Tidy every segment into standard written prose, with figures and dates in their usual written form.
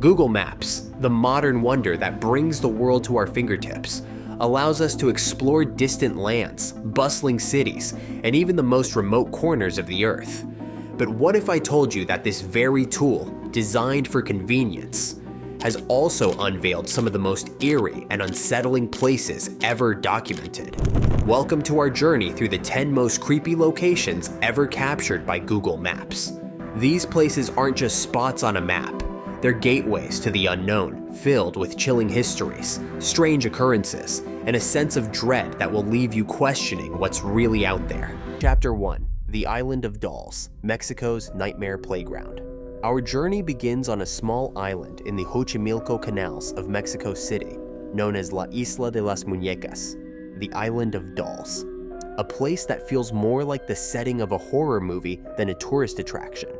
Google Maps, the modern wonder that brings the world to our fingertips, allows us to explore distant lands, bustling cities, and even the most remote corners of the earth. But what if I told you that this very tool, designed for convenience, has also unveiled some of the most eerie and unsettling places ever documented? Welcome to our journey through the 10 most creepy locations ever captured by Google Maps. These places aren't just spots on a map. They're gateways to the unknown, filled with chilling histories, strange occurrences, and a sense of dread that will leave you questioning what's really out there. Chapter 1. The Island of Dolls, Mexico's Nightmare Playground. Our journey begins on a small island in the Xochimilco canals of Mexico City, known as La Isla de las Muñecas, the Island of Dolls. A place that feels more like the setting of a horror movie than a tourist attraction.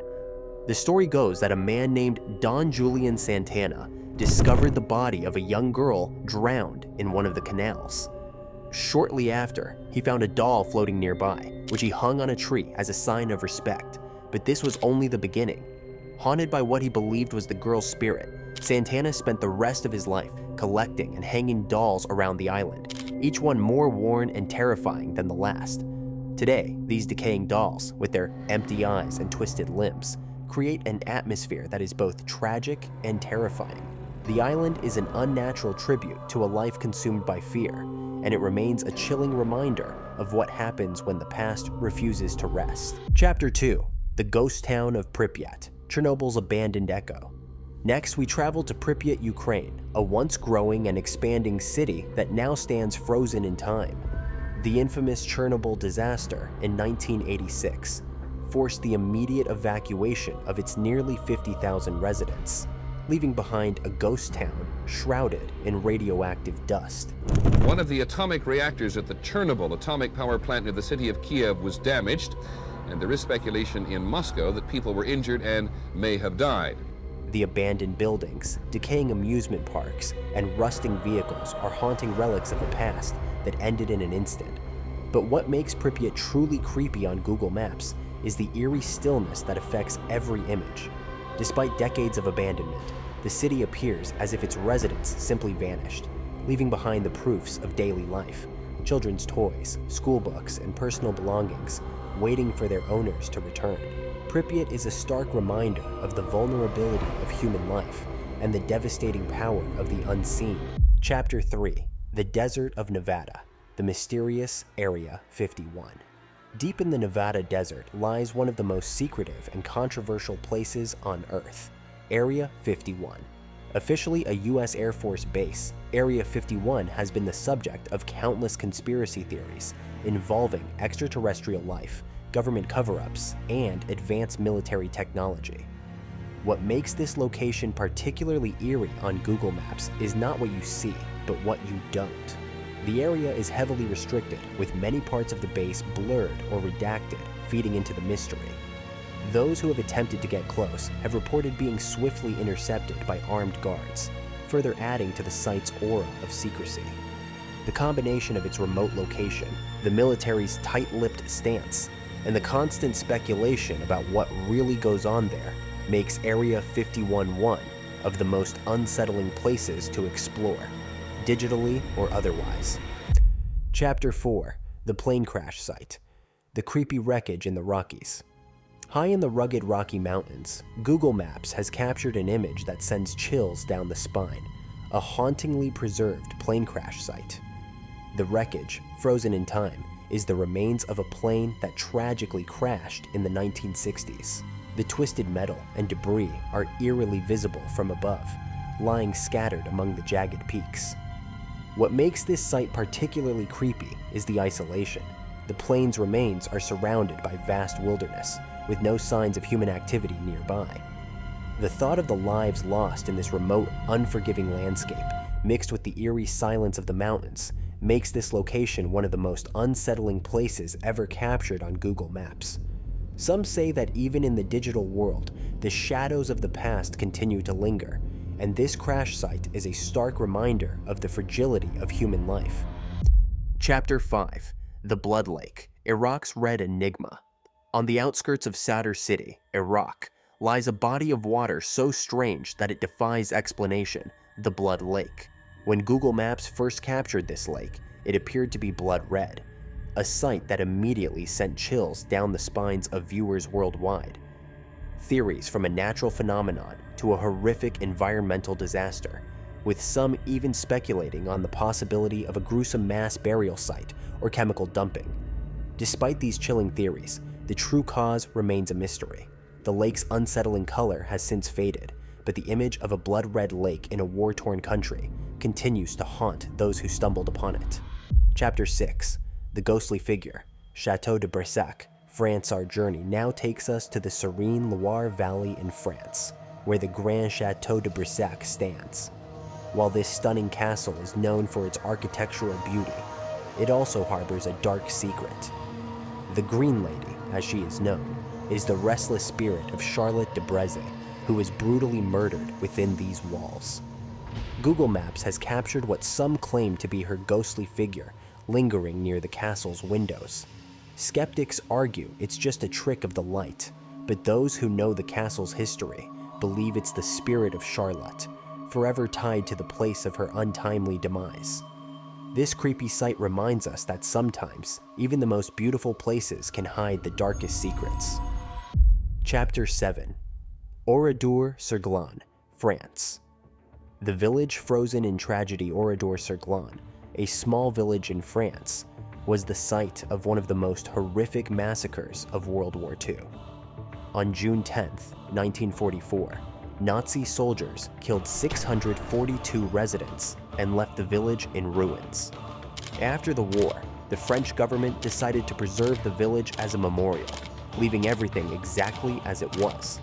The story goes that a man named Don Julian Santana discovered the body of a young girl drowned in one of the canals. Shortly after, he found a doll floating nearby, which he hung on a tree as a sign of respect, but this was only the beginning. Haunted by what he believed was the girl's spirit, Santana spent the rest of his life collecting and hanging dolls around the island, each one more worn and terrifying than the last. Today, these decaying dolls, with their empty eyes and twisted limbs, create an atmosphere that is both tragic and terrifying. The island is an unnatural tribute to a life consumed by fear, and it remains a chilling reminder of what happens when the past refuses to rest. Chapter 2. The Ghost Town of Pripyat, Chernobyl's abandoned echo. Next, we travel to Pripyat, Ukraine, a once growing and expanding city that now stands frozen in time. The infamous Chernobyl disaster in 1986 forced the immediate evacuation of its nearly 50,000 residents, leaving behind a ghost town shrouded in radioactive dust. One of the atomic reactors at the Chernobyl atomic power plant near the city of Kiev was damaged, and there is speculation in Moscow that people were injured and may have died. The abandoned buildings, decaying amusement parks, and rusting vehicles are haunting relics of a past that ended in an instant. But what makes Pripyat truly creepy on Google Maps is the eerie stillness that affects every image. Despite decades of abandonment, the city appears as if its residents simply vanished, leaving behind the proofs of daily life, children's toys, school books, and personal belongings, waiting for their owners to return. Pripyat is a stark reminder of the vulnerability of human life and the devastating power of the unseen. Chapter 3. The Desert of Nevada, the mysterious Area 51. Deep in the Nevada desert lies one of the most secretive and controversial places on Earth, Area 51. Officially a U.S. Air Force base, Area 51 has been the subject of countless conspiracy theories involving extraterrestrial life, government cover-ups, and advanced military technology. What makes this location particularly eerie on Google Maps is not what you see, but what you don't. The area is heavily restricted, with many parts of the base blurred or redacted, feeding into the mystery. Those who have attempted to get close have reported being swiftly intercepted by armed guards, further adding to the site's aura of secrecy. The combination of its remote location, the military's tight-lipped stance, and the constant speculation about what really goes on there makes Area 51 one of the most unsettling places to explore, digitally or otherwise. Chapter 4. The Plane Crash Site, the creepy wreckage in the Rockies. High in the rugged Rocky Mountains, Google Maps has captured an image that sends chills down the spine, a hauntingly preserved plane crash site. The wreckage, frozen in time, is the remains of a plane that tragically crashed in the 1960s. The twisted metal and debris are eerily visible from above, lying scattered among the jagged peaks. What makes this site particularly creepy is the isolation. The plane's remains are surrounded by vast wilderness, with no signs of human activity nearby. The thought of the lives lost in this remote, unforgiving landscape, mixed with the eerie silence of the mountains, makes this location one of the most unsettling places ever captured on Google Maps. Some say that even in the digital world, the shadows of the past continue to linger, and this crash site is a stark reminder of the fragility of human life. Chapter 5. The Blood Lake, Iraq's Red Enigma. On the outskirts of Sadr City, Iraq, lies a body of water so strange that it defies explanation, the Blood Lake. When Google Maps first captured this lake, it appeared to be blood red, a sight that immediately sent chills down the spines of viewers worldwide. Theories from a natural phenomenon to a horrific environmental disaster, with some even speculating on the possibility of a gruesome mass burial site or chemical dumping. Despite these chilling theories, the true cause remains a mystery. The lake's unsettling color has since faded, but the image of a blood-red lake in a war-torn country continues to haunt those who stumbled upon it. Chapter 6. The Ghostly Figure. Chateau de Brissac, France. Our journey now takes us to the serene Loire Valley in France, where the Grand Chateau de Brissac stands. While this stunning castle is known for its architectural beauty, it also harbors a dark secret. The Green Lady, as she is known, is the restless spirit of Charlotte de Breze, who was brutally murdered within these walls. Google Maps has captured what some claim to be her ghostly figure lingering near the castle's windows. Skeptics argue it's just a trick of the light, but those who know the castle's history believe it's the spirit of Charlotte, forever tied to the place of her untimely demise. This creepy sight reminds us that sometimes, even the most beautiful places can hide the darkest secrets. Chapter 7. Oradour-sur-Glane, France. The village frozen in tragedy Oradour-sur-Glane, a small village in France, was the site of one of the most horrific massacres of World War II. On June 10, 1944, Nazi soldiers killed 642 residents and left the village in ruins. After the war, the French government decided to preserve the village as a memorial, leaving everything exactly as it was.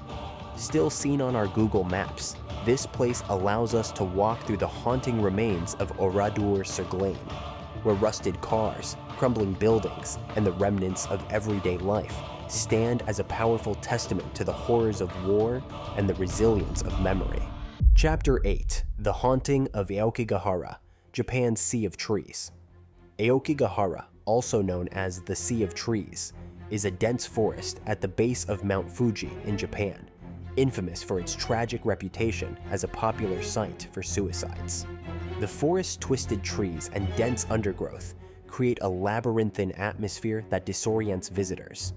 Still seen on our Google Maps, this place allows us to walk through the haunting remains of Oradour-sur-Glane, where rusted cars, crumbling buildings, and the remnants of everyday life stand as a powerful testament to the horrors of war and the resilience of memory. Chapter 8. The Haunting of Aokigahara, Japan's Sea of Trees. Aokigahara, also known as the Sea of Trees, is a dense forest at the base of Mount Fuji in Japan, infamous for its tragic reputation as a popular site for suicides. The forest's twisted trees and dense undergrowth create a labyrinthine atmosphere that disorients visitors.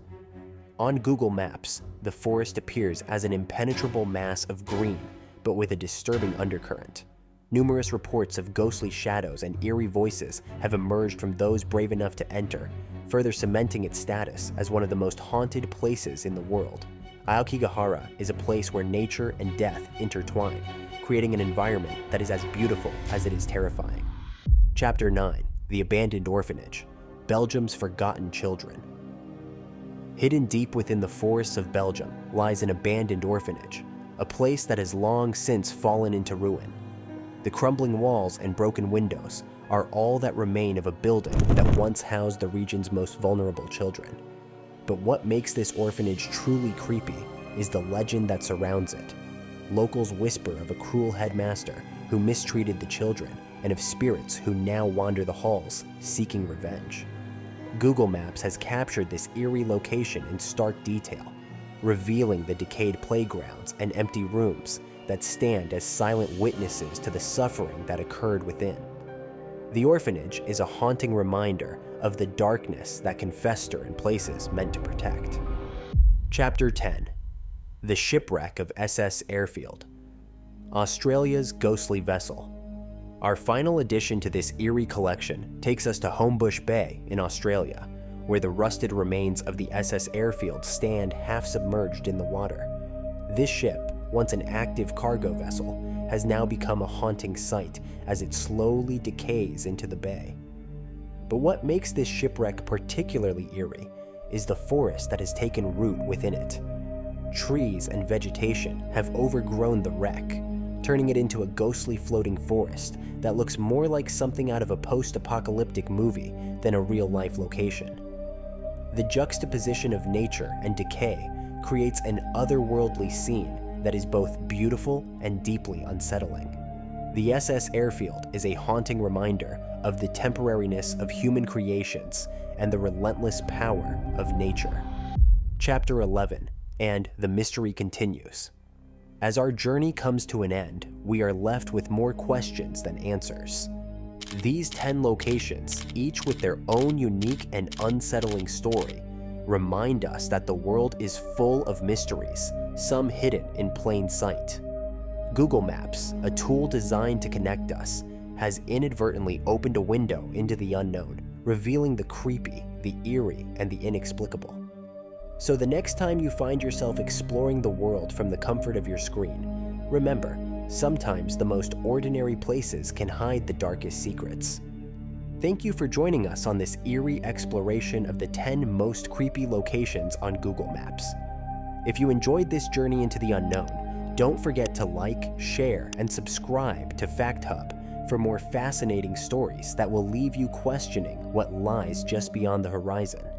On Google Maps, the forest appears as an impenetrable mass of green, but with a disturbing undercurrent. Numerous reports of ghostly shadows and eerie voices have emerged from those brave enough to enter, further cementing its status as one of the most haunted places in the world. Aokigahara is a place where nature and death intertwine, creating an environment that is as beautiful as it is terrifying. Chapter 9. The Abandoned Orphanage, Belgium's Forgotten Children. Hidden deep within the forests of Belgium lies an abandoned orphanage, a place that has long since fallen into ruin. The crumbling walls and broken windows are all that remain of a building that once housed the region's most vulnerable children. But what makes this orphanage truly creepy is the legend that surrounds it. Locals whisper of a cruel headmaster who mistreated the children and of spirits who now wander the halls seeking revenge. Google Maps has captured this eerie location in stark detail, revealing the decayed playgrounds and empty rooms that stand as silent witnesses to the suffering that occurred within. The orphanage is a haunting reminder of the darkness that can fester in places meant to protect. Chapter 10. The Shipwreck of SS Airfield, Australia's Ghostly Vessel. Our final addition to this eerie collection takes us to Homebush Bay in Australia, where the rusted remains of the SS Airfield stand half submerged in the water. This ship, once an active cargo vessel, has now become a haunting sight as it slowly decays into the bay. But what makes this shipwreck particularly eerie is the forest that has taken root within it. Trees and vegetation have overgrown the wreck, turning it into a ghostly floating forest that looks more like something out of a post-apocalyptic movie than a real-life location. The juxtaposition of nature and decay creates an otherworldly scene that is both beautiful and deeply unsettling. The SS Airfield is a haunting reminder of the temporariness of human creations and the relentless power of nature. Chapter 11. and the mystery continues. As our journey comes to an end, we are left with more questions than answers. These 10 locations, each with their own unique and unsettling story, remind us that the world is full of mysteries, some hidden in plain sight. Google Maps, a tool designed to connect us, has inadvertently opened a window into the unknown, revealing the creepy, the eerie, and the inexplicable. So the next time you find yourself exploring the world from the comfort of your screen, remember, sometimes the most ordinary places can hide the darkest secrets. Thank you for joining us on this eerie exploration of the 10 most creepy locations on Google Maps. If you enjoyed this journey into the unknown, don't forget to like, share, and subscribe to FactHub for more fascinating stories that will leave you questioning what lies just beyond the horizon.